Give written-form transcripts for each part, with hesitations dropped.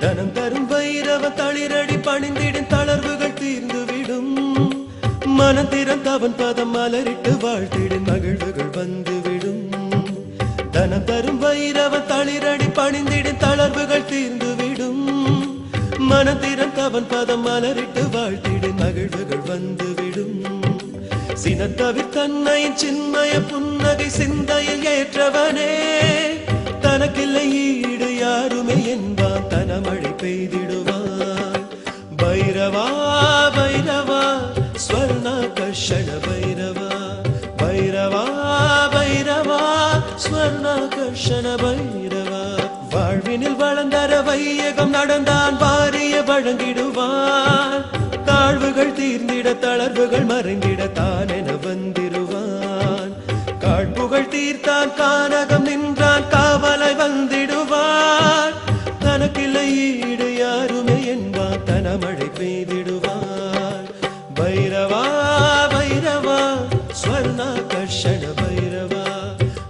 தனம் தரும் வைரவ தளிரடி பணிந்திடும் தளர்வுகள் தீர்ந்துவிடும். மனம் திறந்தவன் பதம் மலரிட்டு வாழ்த்திடும் மகிழ்வுகள் வந்துவிடும். தனம் தரும் வைரவ தளிரடி பணிந்திடும் தளர்வுகள் தீர்ந்துவிடும். மனம் திறந்தவன் பதம் மலரிட்டு வாழ்த்திடும் மகிழ்வுகள் வந்துவிடும். சினத்தவிர் தன்னை சின்மய புன்னகை சிந்தையில் ஏற்றவனே, தனக்கில்லை ஈடு யாருமே என்பான் தனமழை பெய்திடுவான். பைரவா பைரவா ஸ்வர்ணாகர்ஷண பைரவா, பைரவா பைரவா ஸ்வர்ணாகர்ஷண பைரவா. வாழ்வினில் வளர்ந்தர வையகம் நடந்தான் வாரிய வழங்கிடுவான். தாழ்வுகள் தீர்ந்திட தளர்வுகள் மறைந்திட தானென வந்திடுவான். காழ்ப்புகள் தீர்த்தான் கானகம் நின்றான் காவலை வந்திடுவான். தனக்கில்லை ஈடு யாருமே என்பான் தனமழை பெய்திடுவான். பைரவா பைரவா ஸ்வர்ணாகர்ஷண பைரவா,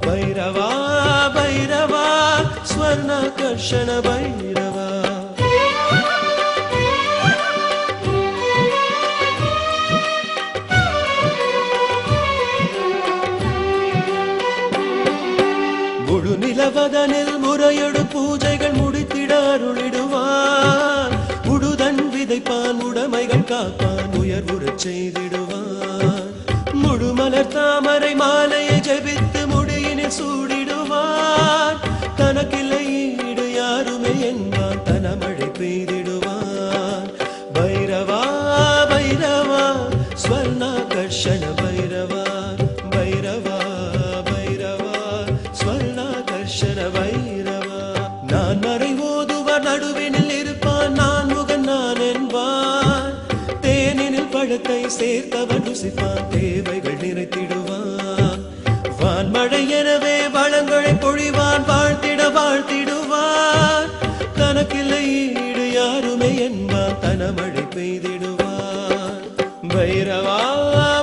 பைரவா பைரவா ஸ்வர்ணாகர்ஷண பைரவா. முழு நிலவதனில் முறையொடு பூஜைகள் முடித்திட அருளிடுவான். உடுதன் விதைப்பான் உடைமைகள் காப்பான் உயர்வுறச் செய்திடுவான். முழு மலர் தாமரை மாலையை ஜெபித்து முடியினில் சூடிடுவான். தனக்கில்லை ஈடு யாருமே என்பான் தனமழை பெய்திடுவான். பைரவா பைரவா ஸ்வர்ணாகர்ஷண பைரவா, பைரவா பைரவா ஸ்வர்ணாகர்ஷண பைரவா. நான் மறை ஓதுவார் நடுவினில் இருப்பான் நான் முகன் நான் என்பான். தேனினில் பழத்தை சேர்த்தவன் ருசிப்பான் தேவைகள் நிறைத்திடுவான். வான்மழை எனவே வளங்களை பொழிவான் வாழ்த்திட வாழ்த்திடுவான். தனக்கில்லை ஈடு யாருமே என்பான் தனமழை பெய்திடுவான். பைரவா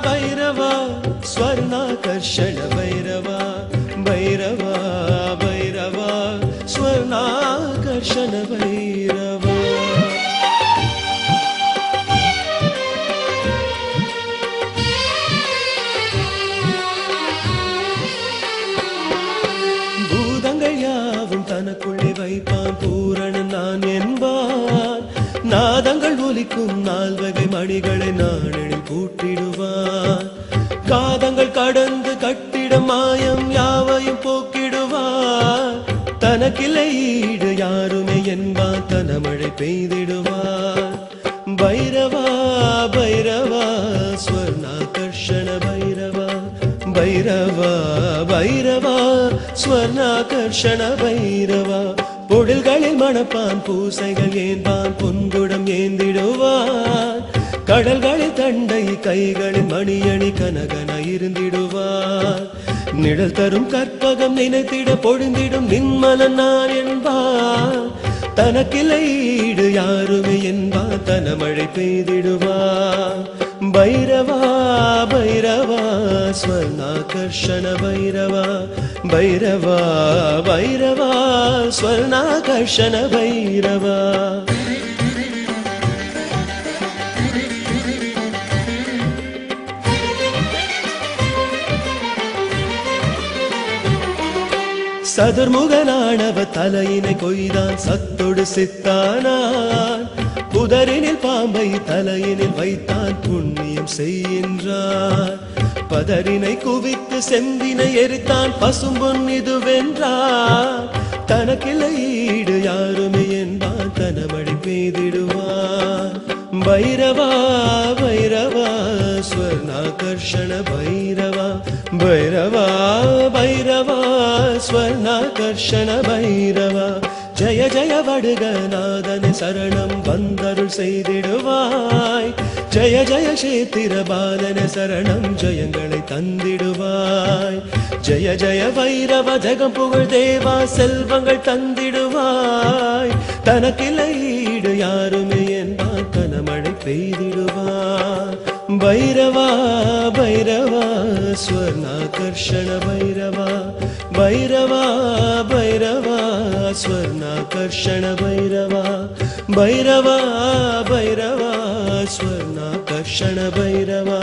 பைரவா ஸ்வர்ணாகர்ஷண பைரவா, பைரவா பைரவா ஸ்வர்ணாகர்ஷண பைரவா. பூதங்கள் யாவும் தனக்குள்ளே வைப்பான் பூரணன் நான் என்பான். நாதங்கள் ஒலிக்கும் நால்வகை மணிகளை நாடெழில் கூட்டிடுவான். காதங்கள் கடந்து கட்டிடம் மாயம் யாவையும் போக்கிடுவான். தனக்கில்லை ஈடு யாருமே என்பான் தனமழை பெய்திடுவான். பைரவா பைரவா ஸ்வர்ணாகர்ஷண பைரவா, பைரவா பைரவா ஸ்வர்ணாகர்ஷண பைரவா. பொழில்களில் மணப்பான் பூசைகள் ஏன்பான் பொன்குடம் ஏந்திடுவான். கடல்களில் தண்டை கைகளில் மணியணி கனகன இருந்திடுவான். நிழல் தரும் கற்பகம் நினைத்திட பொழிந்திடும் நின்மலன் நான் என்பான். தனக்கில்லை ஈடு யாருமே என்பான் தனமழை பெய்திடுவான். பைரவா பைரவா ஸ்வர்ணாகர்ஷண பைரவா, பைரவா பைரவா ஸ்வர்ணாகர்ஷண பைரவா. சதுர்முகனானவ தலையினை கொய்தான் சத்தொடு சித்தானான். புதரினில் பாம்பை தலையினில் வைத்தான் புண்ணியம் செய்கின்றான். பதரினை குவித்து செம்பினை எரித்தான் பசும்பொன் இது வென்றான். தனக்கில்லை ஈடு யாருமே என்பான் தனமழை பெய்திடுவான். பைரவா பைரவா ஸ்வர்ணாகர்ஷண பைரவா, பைரவா பைரவா ஸ்வர்ணாகர்ஷண பைரவா. ஜய ஜய வடுகநாதன சரணம் வந்தருள் செய்திடுவாய். ஜய ஜய சேத்திர பாலன சரணம் ஜயங்களை தந்திடுவாய். ஜய ஜய வைரவ ஜகம் புகழ் தேவா செல்வங்கள் தந்திடுவாய். தனக்கில்லை ஈடு யாருமே என்பான் தனமழை பெய்திடுவான். பைரவா பைரவா ஸ்வர்ணாகர்ஷண பைரவா, பைரவா பைரவா ஸ்வர்ணாகர்ஷண பைரவா. भैरवा भैरवा स्वर्णाकर्षण भैरवा